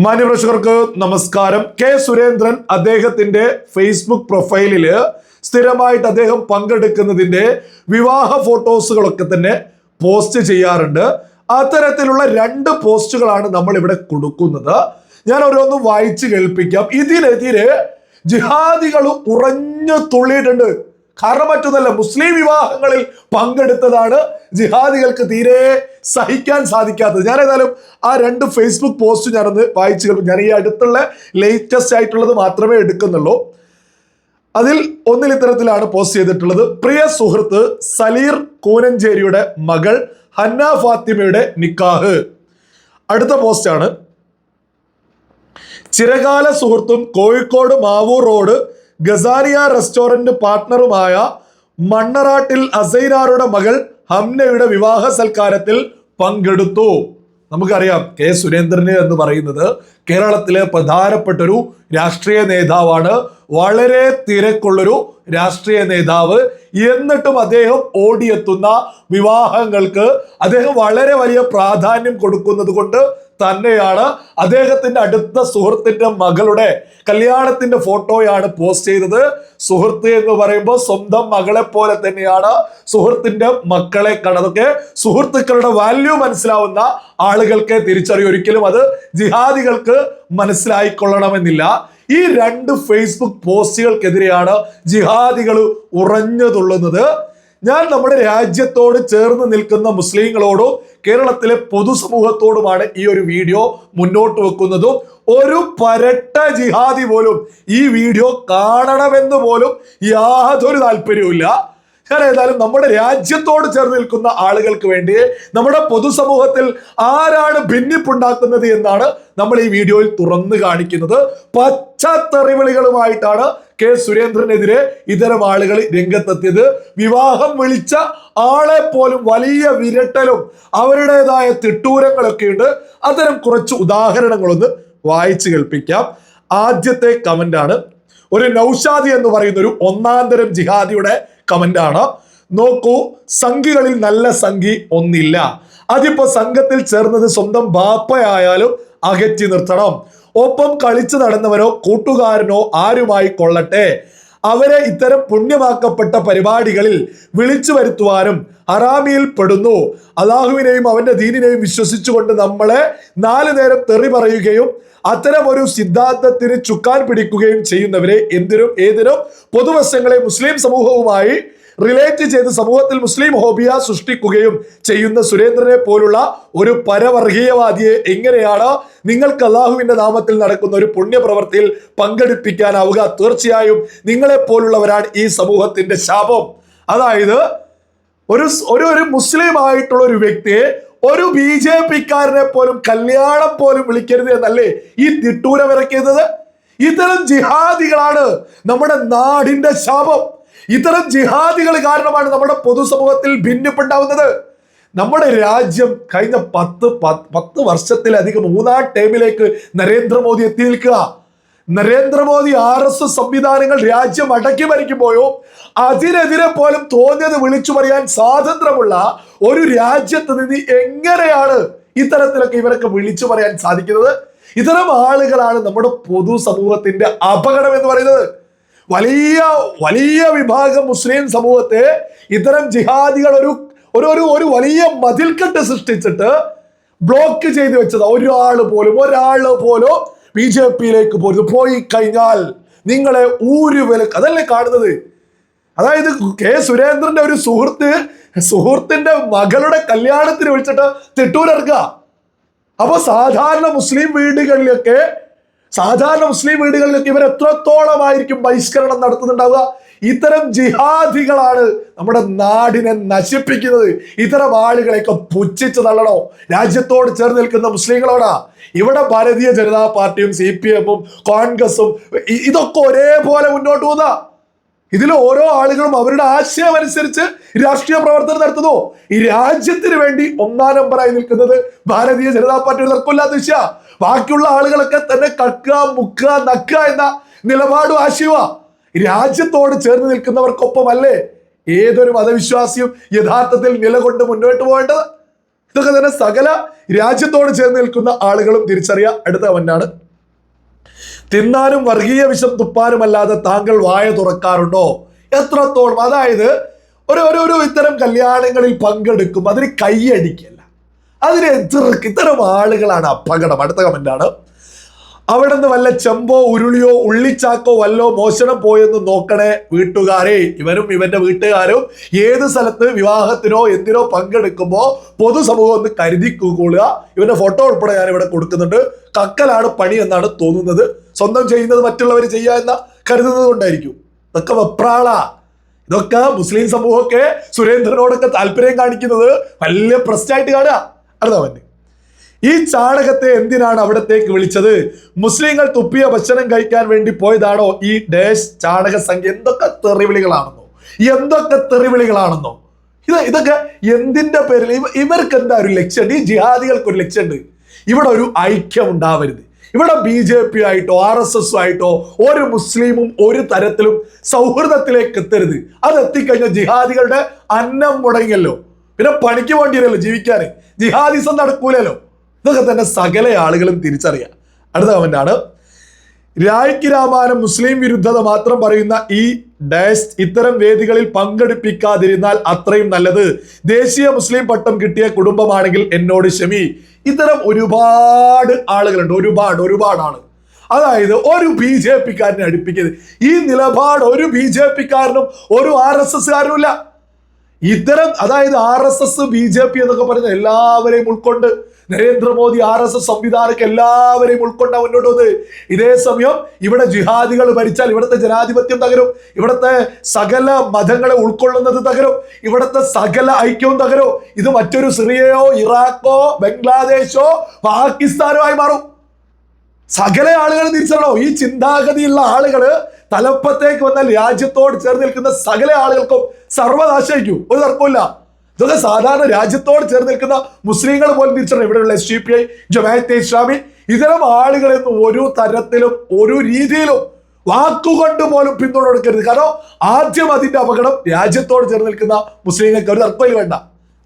മാന്യപ്രേക്ഷകർക്ക് നമസ്കാരം. കെ സുരേന്ദ്രൻ അദ്ദേഹത്തിന്റെ ഫേസ്ബുക്ക് പ്രൊഫൈലില് സ്ഥിരമായിട്ട് അദ്ദേഹം പങ്കെടുക്കുന്നതിന്റെ വിവാഹ ഫോട്ടോസുകളൊക്കെ തന്നെ പോസ്റ്റ് ചെയ്യാറുണ്ട്. അത്തരത്തിലുള്ള 2 പോസ്റ്റുകളാണ് നമ്മൾ ഇവിടെ കൊടുക്കുന്നത്. ഞാൻ ഓരോന്നും വായിച്ച് കേൾപ്പിക്കാം. ഇതിനെതിരെ ജിഹാദികൾ ഉറഞ്ഞു തുള്ളിയിട്ടുണ്ട്. കാരണം മറ്റൊന്നല്ല, മുസ്ലിം വിവാഹങ്ങളിൽ പങ്കെടുത്തതാണ് ജിഹാദികൾക്ക് തീരെ സഹിക്കാൻ സാധിക്കാത്തത്. ഞാൻ ഏതായാലും ആ 2 ഫേസ്ബുക്ക് പോസ്റ്റ് ഞാനൊന്ന് വായിച്ചു കേൾക്കും. ഞാൻ ഈ അടുത്തുള്ള ലേറ്റസ്റ്റ് ആയിട്ടുള്ളത് മാത്രമേ എടുക്കുന്നുള്ളൂ. അതിൽ ഒന്നിൽ ഇത്തരത്തിലാണ് പോസ്റ്റ് ചെയ്തിട്ടുള്ളത്. പ്രിയ സുഹൃത്ത് സലീർ കൂനഞ്ചേരിയുടെ മകൾ ഹന്ന ഫാത്തിമയുടെ നിക്കാഹ്. അടുത്ത പോസ്റ്റാണ്. ചിരകാല സുഹൃത്തും കോഴിക്കോട് മാവൂർ റോഡ് ഗസാരിയ റെസ്റ്റോറന്റ് പാർട്ട്ണറുമായ മണ്ണറാട്ടിൽ അസൈനാറുടെ മകൾ ഹംനയുടെ വിവാഹ സൽക്കാരത്തിൽ പങ്കെടുത്തു. നമുക്കറിയാം, കെ സുരേന്ദ്രന് എന്ന് പറയുന്നത് കേരളത്തിലെ പ്രധാനപ്പെട്ടൊരു രാഷ്ട്രീയ നേതാവാണ്. വളരെ തിരക്കുള്ളൊരു രാഷ്ട്രീയ നേതാവ്. എന്നിട്ടും അദ്ദേഹം ഓടിയെത്തുന്ന വിവാഹങ്ങൾക്ക് അദ്ദേഹം വളരെ വലിയ പ്രാധാന്യം കൊടുക്കുന്നത് കൊണ്ട് തന്നെയാണ് അദ്ദേഹത്തിന്റെ അടുത്ത സുഹൃത്തിന്റെ മകളുടെ കല്യാണത്തിന്റെ ഫോട്ടോയാണ് പോസ്റ്റ് ചെയ്തത്. സുഹൃത്ത് എന്ന് പറയുമ്പോൾ സ്വന്തം മകളെ പോലെ തന്നെയാണ് സുഹൃത്തിന്റെ മക്കളെ കാണതൊക്കെ. സുഹൃത്തുക്കളുടെ വാല്യൂ മനസ്സിലാവുന്ന ആളുകൾക്ക് തിരിച്ചറിയും. ഒരിക്കലും അത് ജിഹാദികൾക്ക് മനസ്സിലായിക്കൊള്ളണമെന്നില്ല. ഈ 2 ഫേസ്ബുക്ക് പോസ്റ്റുകൾക്കെതിരെയാണ് ജിഹാദികൾ ഉറഞ്ഞു തുള്ളുന്നത്. ഞാൻ നമ്മുടെ രാജ്യത്തോട് ചേർന്ന് നിൽക്കുന്ന മുസ്ലിങ്ങളോടും കേരളത്തിലെ പൊതുസമൂഹത്തോടുമാണ് ഈ ഒരു വീഡിയോ മുന്നോട്ട് വെക്കുന്നതും. ഒരു പരട്ട ജിഹാദി പോലും ഈ വീഡിയോ കാണണമെന്ന് പോലും യാതൊരു താല്പര്യവുമില്ല. ഞാൻ ഏതായാലും നമ്മുടെ രാജ്യത്തോട് ചേർന്ന് നിൽക്കുന്ന ആളുകൾക്ക് വേണ്ടി നമ്മുടെ പൊതുസമൂഹത്തിൽ ആരാണ് ഭിന്നിപ്പുണ്ടാക്കുന്നത് എന്നാണ് നമ്മൾ ഈ വീഡിയോയിൽ തുറന്നു കാണിക്കുന്നത്. പച്ചത്തെറിവിളികളുമായിട്ടാണ് കെ സുരേന്ദ്രനെതിരെ ഇത്തരം ആളുകൾ രംഗത്തെത്തിയത്. വിവാഹം വിളിച്ച ആളെ പോലും വലിയ വിരട്ടലും അവരുടേതായ തിട്ടൂരങ്ങളൊക്കെ ഉണ്ട്. അത്തരം കുറച്ച് ഉദാഹരണങ്ങളൊന്ന് വായിച്ചു കേൾപ്പിക്കാം. ആദ്യത്തെ കമന്റ് ആണ് ഒരു നൗഷാദി എന്ന് പറയുന്ന ഒരു ഒന്നാന്തരം ജിഹാദിയുടെ കമന്റ് ആണ്. നോക്കൂ, സംഘികളിൽ നല്ല സംഘി ഒന്നില്ല. അതിപ്പോ സംഘത്തിൽ ചേർന്നത് സ്വന്തം ബാപ്പയായാലും അകറ്റി നിർത്തണം. ഒപ്പം കളിച്ചു നടന്നവരോ കൂട്ടുകാരനോ ആരുമായി കൊള്ളട്ടെ, അവരെ ഇത്തരം പുണ്യമാക്കപ്പെട്ട പരിപാടികളിൽ വിളിച്ചു വരുത്തുവാനും ഹറാമിയിൽ പെടുന്നു. അല്ലാഹുവിനെയും അവന്റെ ദീനിനെയും വിശ്വസിച്ചുകൊണ്ട് നമ്മളെ 4 നേരം തെറി പറയുകയും അത്തരം ഒരു സിദ്ധാന്തത്തിന് ചുക്കാൻ പിടിക്കുകയും ചെയ്യുന്നവരെ എന്തിനും ഏതിനും പൊതുവശങ്ങളെ മുസ്ലിം സമൂഹവുമായി റിലേറ്റ് ചെയ്ത് സമൂഹത്തിൽ മുസ്ലിം ഹോബിയ സൃഷ്ടിക്കുകയും ചെയ്യുന്ന സുരേന്ദ്രനെ പോലുള്ള ഒരു പരവർഗീയവാദിയെ എങ്ങനെയാണ് നിങ്ങൾക്ക് അല്ലാഹുവിന്റെ നാമത്തിൽ നടക്കുന്ന ഒരു പുണ്യപ്രവൃത്തിയിൽ പങ്കെടുപ്പിക്കാനാവുക? തീർച്ചയായും നിങ്ങളെ പോലുള്ളവരാണ് ഈ സമൂഹത്തിന്റെ ശാപം. അതായത് ഒരു മുസ്ലിം ആയിട്ടുള്ള ഒരു വ്യക്തിയെ ഒരു BJP-ക്കാരനെ പോലും കല്യാണം പോലും വിളിക്കരുത് എന്നല്ലേ ഈ തിട്ടൂരം ഇറക്കിയത്? ഇത്തരം ജിഹാദികളാണ് നമ്മുടെ നാടിന്റെ ശാപം. ഇത്തരം ജിഹാദികൾ കാരണമാണ് നമ്മുടെ പൊതുസമൂഹത്തിൽ ഭിന്നിപ്പുണ്ടാവുന്നത്. നമ്മുടെ രാജ്യം കഴിഞ്ഞ 10 വർഷത്തിലധികം 3-ാം ടേമിലേക്ക് നരേന്ദ്രമോദി എത്തി നിൽക്കുക. നരേന്ദ്രമോദി RSS സംവിധാനങ്ങൾ രാജ്യം അടക്കി ഭരിക്കുമ്പോഴോ അതിനെതിരെ പോലും തോന്നിയത് വിളിച്ചു പറയാൻ സ്വാതന്ത്ര്യമുള്ള ഒരു രാജ്യത്ത് നിന്ന് എങ്ങനെയാണ് ഇത്തരത്തിലൊക്കെ ഇവരൊക്കെ വിളിച്ചു പറയാൻ സാധിക്കുന്നത്? ഇത്തരം ആളുകളാണ് നമ്മുടെ പൊതുസമൂഹത്തിന്റെ അപകടം എന്ന് പറയുന്നത്. വലിയ വലിയ വിഭാഗം മുസ്ലിം സമൂഹത്തെ ഇത്തരം ജിഹാദികൾ ഒരു വലിയ മതിൽക്കെട്ട് സൃഷ്ടിച്ചിട്ട് ബ്ലോക്ക് ചെയ്ത് വെച്ചത്. ഒരാൾ പോലും BJP-യിലേക്ക് പോയി കഴിഞ്ഞാൽ നിങ്ങളെ ഊരുവിലക്ക് അതല്ലേ കാണുന്നത്. അതായത് കെ സുരേന്ദ്രന്റെ ഒരു സുഹൃത്തിന്റെ മകളുടെ കല്യാണത്തിന് വിളിച്ചിട്ട് തിട്ടൂരിറക്കുക. അപ്പൊ സാധാരണ മുസ്ലിം വീടുകളിലൊക്കെ ഇവർ എത്രത്തോളമായിരിക്കും ബഹിഷ്കരണം നടത്തുന്നുണ്ടാവുക? ഇത്തരം ജിഹാദികളാണ് നമ്മുടെ നാടിനെ നശിപ്പിക്കുന്നത്. ഇത്തരം ആളുകളെയൊക്കെ പുച്ഛിച്ചു തള്ളണോ? രാജ്യത്തോട് ചേർന്ന് നിൽക്കുന്ന മുസ്ലിങ്ങളോടാ. ഇവിടെ ഭാരതീയ ജനതാ പാർട്ടിയും CPM-ഉം കോൺഗ്രസും ഇതൊക്കെ ഒരേപോലെ മുന്നോട്ട് പോകുന്ന, ഇതിൽ ഓരോ ആളുകളും അവരുടെ ആശയം അനുസരിച്ച് രാഷ്ട്രീയ പ്രവർത്തനം നടത്തുന്നു. ഈ രാജ്യത്തിന് വേണ്ടി 1-ാം നമ്പറായി നിൽക്കുന്നത് ഭാരതീയ ജനതാ പാർട്ടി. തർക്കമില്ലാത്ത വിഷയ. ബാക്കിയുള്ള ആളുകളൊക്കെ തന്നെ കക്കുക, മുക്കുക, നക്കുക എന്ന നിലപാടും ആശയവാ. രാജ്യത്തോട് ചേർന്ന് നിൽക്കുന്നവർക്കൊപ്പമല്ലേ ഏതൊരു മതവിശ്വാസിയും യഥാർത്ഥത്തിൽ നിലകൊണ്ട് മുന്നോട്ട് പോകേണ്ടത്? ഇതൊക്കെ തന്നെ സകല രാജ്യത്തോട് ചേർന്ന് നിൽക്കുന്ന ആളുകളും തിരിച്ചറിയുക. അടുത്ത കമന്റാണ്, തിന്നാനും വർഗീയ വിഷം തുപ്പാനുമല്ലാതെ താങ്കൾ വായ തുറക്കാറുണ്ടോ? എത്രത്തോളം? അതായത് ഒരു ഇത്തരം കല്യാണങ്ങളിൽ പങ്കെടുക്കും, അതിന് കൈയടിക്കല്ല, അതിനെ എതിർക്കും. ഇത്തരം ആളുകളാണ് അപകടം. അടുത്ത കമന്റാണ്, അവിടെ നിന്ന് വല്ല ചെമ്പോ ഉരുളിയോ ഉള്ളിച്ചാക്കോ വല്ലോ മോഷണം പോയെന്ന് നോക്കണേ വീട്ടുകാരെ. ഇവനും ഇവന്റെ വീട്ടുകാരും ഏത് സ്ഥലത്ത് വിവാഹത്തിനോ എന്തിനോ പങ്കെടുക്കുമ്പോ പൊതുസമൂഹം ഒന്ന് കരുതി കൊള്ളുക. ഇവന്റെ ഫോട്ടോ ഉൾപ്പെടെ ഞാൻ ഇവിടെ കൊടുക്കുന്നുണ്ട്. കക്കലാണ് പണി എന്നാണ് തോന്നുന്നത്. സ്വന്തം ചെയ്യുന്നത് മറ്റുള്ളവർ ചെയ്യുക എന്ന കരുതുന്നത് കൊണ്ടായിരിക്കും. ഇതൊക്കെ വെപ്രാളാ. ഇതൊക്കെ മുസ്ലിം സമൂഹമൊക്കെ സുരേന്ദ്രനോടൊക്കെ താല്പര്യം കാണിക്കുന്നത് വലിയ പ്രശ്നമായിട്ട് കാണുക. അടുത്തവന്, ഈ ചാണകത്തെ എന്തിനാണ് അവിടത്തേക്ക് വിളിച്ചത്? മുസ്ലിങ്ങൾ തുപ്പിയ ഭക്ഷണം കഴിക്കാൻ വേണ്ടി പോയതാണോ ഈ ഡാഷ് ചാണക സംഖ്യ? എന്തൊക്കെ തെറിവിളികളാണെന്നോ. ഇതൊക്കെ എന്തിന്റെ പേരിൽ? ഇവർക്ക് എന്താ ഒരു ലക്ഷ്യമുണ്ട്? ഈ ജിഹാദികൾക്ക് ഒരു ലക്ഷ്യമുണ്ട്. ഇവിടെ ഒരു ഐക്യം ഉണ്ടാവരുത്. ഇവിടെ BJP ആയിട്ടോ RSS ആയിട്ടോ ഒരു മുസ്ലിമും ഒരു തരത്തിലും സൗഹൃദത്തിലേക്ക് എത്തരുത്. അത് എത്തിക്കഴിഞ്ഞാൽ ജിഹാദികളുടെ അന്നം മുടങ്ങിയല്ലോ, പിന്നെ പണിക്ക് വേണ്ടിയല്ലോ ജീവിക്കാന്, ജിഹാദിസം നടക്കൂലല്ലോ. ഇതൊക്കെ തന്നെ സകല ആളുകളും തിരിച്ചറിയാം. അടുത്ത കമന്റാണ്, രായ്ക്ക് രാമാനം മുസ്ലിം വിരുദ്ധത മാത്രം പറയുന്ന ഈ ഡാഷ് ഇത്തരം വേദികളിൽ പങ്കെടുപ്പിക്കാതിരുന്നാൽ അത്രയും നല്ലത്. ദേശീയ മുസ്ലിം പട്ടം കിട്ടിയ കുടുംബമാണെങ്കിൽ എന്നോട് ക്ഷമി. ഇത്തരം ഒരുപാട് ആളുകളുണ്ട്, ഒരുപാട് ആള്. അതായത് ഒരു BJP കാരനെ അടുപ്പിക്കരുത്. ഈ നിലപാട് ഒരു BJP കാരനും ഒരു RSS കാരനും ഇല്ല. ഇത്തരം അതായത് RSS BJP എന്നൊക്കെ പറയുന്ന എല്ലാവരെയും ഉൾക്കൊണ്ട് നരേന്ദ്രമോദി RSS സംവിധാനക്ക് എല്ലാവരെയും ഉൾക്കൊണ്ട മുന്നോട്ട് വന്നത്. ഇതേ സമയം ഇവിടെ ജിഹാദികൾ ഭരിച്ചാൽ ഇവിടുത്തെ ജനാധിപത്യം തകരും, ഇവിടുത്തെ സകല മതങ്ങളെ ഉൾക്കൊള്ളുന്നത് തകരും, ഇവിടുത്തെ സകല ഐക്യവും തകരും. ഇത് മറ്റൊരു സിറിയയോ ഇറാഖോ ബംഗ്ലാദേശോ പാകിസ്ഥാനോ ആയി മാറും. സകല ആളുകൾ തിരിച്ചറിയണോ? ഈ ചിന്താഗതിയുള്ള ആളുകള് തലപ്പത്തേക്ക് വന്നാൽ രാജ്യത്തോട് ചേർന്ന് നിൽക്കുന്ന സകല ആളുകൾക്കും സർവനാശിക്കും. ഒരു തർക്കമില്ല. ഇതൊക്കെ സാധാരണ രാജ്യത്തോട് ചേർന്ന് നിൽക്കുന്ന മുസ്ലിങ്ങൾ പോലും തിരിച്ചറിയണം. ഇവിടെയുള്ള SDPI, ജമാഅത്തെ ഇസ്ലാമി, ഇത്തരം ആളുകളെന്ന് ഒരു തരത്തിലും ഒരു രീതിയിലും വാക്കുകൊണ്ട് പോലും പിന്തുണ കൊടുക്കരുത്. കാരണം ആദ്യം അതിന്റെ അപകടം രാജ്യത്തോട് ചേർന്ന് നിൽക്കുന്ന മുസ്ലിങ്ങൾക്ക്. ഒരു തർക്കമില്ല വേണ്ട.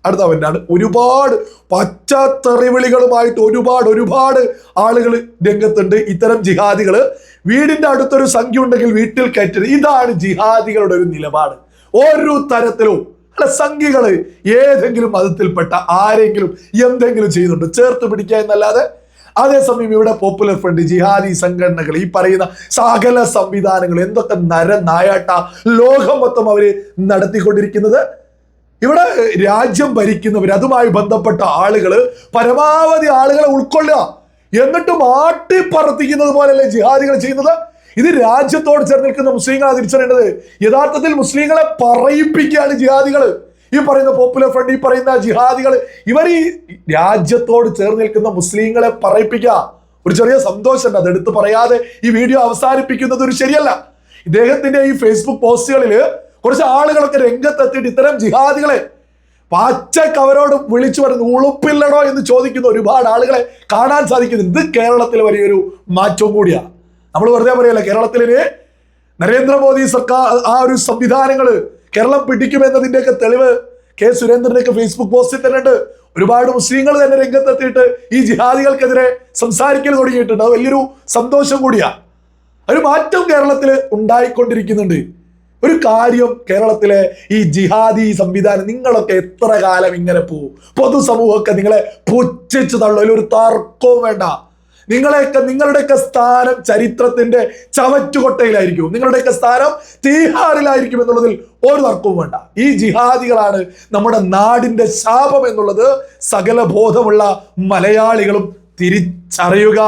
അടുത്ത അവനാണ്, ഒരുപാട് പച്ചത്തെറിവിളികളുമായിട്ട് ഒരുപാട് ആളുകൾ രംഗത്തുണ്ട്. ഇത്തരം ജിഹാദികള് വീടിന്റെ അടുത്തൊരു സംഖ്യ ഉണ്ടെങ്കിൽ വീട്ടിൽ കയറ്റരുത്. ഇതാണ് ജിഹാദികളുടെ ഒരു നിലപാട്. ഒരു തരത്തിലും സംഖ്യകള് ഏതെങ്കിലും മതത്തിൽപ്പെട്ട ആരെങ്കിലും എന്തെങ്കിലും ചെയ്യുന്നുണ്ട് ചേർത്ത് പിടിക്കുക എന്നല്ലാതെ. അതേസമയം ഇവിടെ പോപ്പുലർ ഫ്രണ്ട്, ജിഹാദി സംഘടനകൾ, ഈ പറയുന്ന സകല സംവിധാനങ്ങൾ എന്തൊക്കെ നരനായാട്ട ലോകം മൊത്തം അവര് നടത്തിക്കൊണ്ടിരിക്കുന്നത്. ഇവിടെ രാജ്യം ഭരിക്കുന്നവർ, അതുമായി ബന്ധപ്പെട്ട ആളുകള് പരമാവധി ആളുകളെ ഉൾക്കൊള്ളുക, എന്നിട്ട് മാട്ടിപ്പറത്തിക്കുന്നത് പോലെയല്ലേ ജിഹാദികൾ ചെയ്യുന്നത്. ഇത് രാജ്യത്തോട് ചേർന്ന് നിൽക്കുന്ന മുസ്ലിങ്ങളാണ് തിരിച്ചറിയേണ്ടത്. യഥാർത്ഥത്തിൽ മുസ്ലിങ്ങളെ പറയിപ്പിക്കുകയാണ് ജിഹാദികൾ. ഈ പറയുന്ന പോപ്പുലർ ഫ്രണ്ട്, ഈ പറയുന്ന ജിഹാദികൾ, ഇവർ ഈ രാജ്യത്തോട് ചേർന്ന് നിൽക്കുന്ന മുസ്ലിങ്ങളെ പറയിപ്പിക്കുക. ഒരു ചെറിയ സന്തോഷമുണ്ട്, അതെടുത്ത് പറയാതെ ഈ വീഡിയോ അവസാനിപ്പിക്കുന്നത് ഒരു ശരിയല്ല. ഇദ്ദേഹത്തിന്റെ ഈ ഫേസ്ബുക്ക് പോസ്റ്റുകളിൽ കുറച്ച് ആളുകളൊക്കെ രംഗത്തെത്തിയിട്ട് ഇത്തരം ജിഹാദികളെ പച്ചക്ക് അവരോട് വിളിച്ചു പറയുന്നു, ഉളുപ്പില്ലടോ എന്ന് ചോദിക്കുന്ന ഒരുപാട് ആളുകളെ കാണാൻ സാധിക്കുന്നു. ഇത് കേരളത്തിൽ വലിയൊരു മാറ്റവും കൂടിയാണ്. നമ്മൾ വെറുതെ പറയല്ല, കേരളത്തിലെ നരേന്ദ്രമോദി സർക്കാർ ആ ഒരു സംവിധാനങ്ങള് കേരളം പിടിക്കുമെന്നതിന്റെയൊക്കെ തെളിവ് സുരേന്ദ്രന്റെയൊക്കെ ഫേസ്ബുക്ക് പോസ്റ്റിൽ തന്നെ ഉണ്ട്. ഒരുപാട് മുസ്ലിങ്ങൾ തന്നെ രംഗത്തെത്തിയിട്ട് ഈ ജിഹാദികൾക്കെതിരെ സംസാരിക്കൽ തുടങ്ങിയിട്ടുണ്ട്. അത് വലിയൊരു സന്തോഷം കൂടിയാ. ഒരു മാറ്റം കേരളത്തിൽ ഉണ്ടായിക്കൊണ്ടിരിക്കുന്നുണ്ട്. ഒരു കാര്യം, കേരളത്തിലെ ഈ ജിഹാദി സംവിധാനം നിങ്ങളൊക്കെ എത്ര കാലം ഇങ്ങനെ പോവും? പൊതുസമൂഹമൊക്കെ നിങ്ങളെ പുച്ഛിച്ചു തള്ളും, ഒരു തർക്കവും വേണ്ട. നിങ്ങളുടെയൊക്കെ സ്ഥാനം ചരിത്രത്തിന്റെ ചവറ്റുകൊട്ടയിലായിരിക്കും, നിങ്ങളുടെയൊക്കെ സ്ഥാനം തീഹാറിലായിരിക്കും എന്നുള്ളതിൽ ഒരു തർക്കവും വേണ്ട. ഈ ജിഹാദികളാണ് നമ്മുടെ നാടിന്റെ ശാപം എന്നുള്ളത് സകല ബോധമുള്ള മലയാളികളും തിരിച്ചറിയുക.